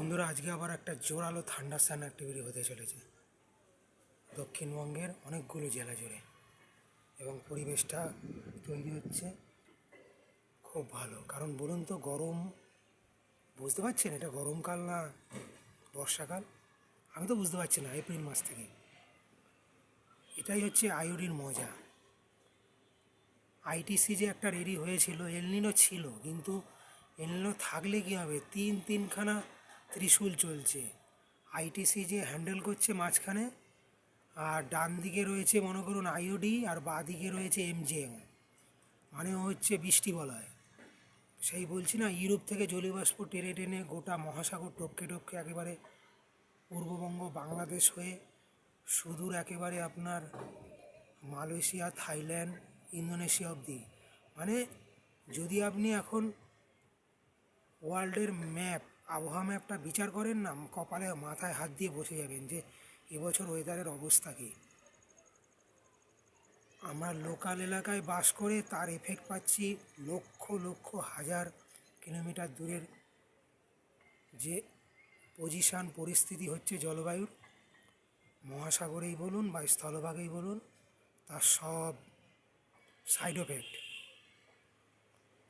বন্ধুরা, আজকে আবার একটা জোরালো থান্ডারস্টর্ম অ্যাক্টিভিটি হতে চলেছে দক্ষিণবঙ্গের অনেকগুলো জেলা জুড়ে, এবং পরিবেশটা তৈরি হচ্ছে খুব ভালো। কারণ বলুন তো, গরম বুঝতে পারছেন এটা গরমকাল না বর্ষাকাল? আমি তো বুঝতে পারছি না এপ্রিল মাস থেকে। এটাই হচ্ছে আইওডির মজা। আইটিসি যে একটা রেডি হয়েছিল, এলনিনো ছিল, কিন্তু এলনিনো থাকলে কী হবে, তিনখানা ত্রিশূল চলছে। আইটিসি যে হ্যান্ডেল করছে মাঝখানে, আর ডান দিকে রয়েছে মনে করুন আইওডি, আর বাঁ দিকে রয়েছে এমজেএম, মানে হচ্ছে বৃষ্টি বলয়। সেই বলছি না, ইউরোপ থেকে জলীয়বাষ্প টেনে টেনে গোটা মহাসাগর টপকে টপকে একেবারে পূর্ববঙ্গ বাংলাদেশ হয়ে সুদূর একেবারে আপনার মালয়েশিয়া, থাইল্যান্ড, ইন্দোনেশিয়া অবধি। মানে যদি আপনি এখন ওয়ার্ল্ডের ম্যাপ, আবহাওয়া ম্যাপটা বিচার করেন না, কপালে মাথায় হাত দিয়ে বসে যাবেন যে এবছর ওয়েদারের অবস্থা কী। আমরা লোকাল এলাকায় বাস করে তার এফেক্ট পাচ্ছি লক্ষ লক্ষ হাজার কিলোমিটার দূরের যে পজিশান, পরিস্থিতি হচ্ছে জলবায়ুর, মহাসাগরেই বলুন বা স্থলভাগেই বলুন, তার সব সাইড এফেক্ট।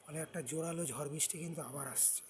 ফলে একটা জোরালো ঝড় বৃষ্টি কিন্তু আবার আসছে।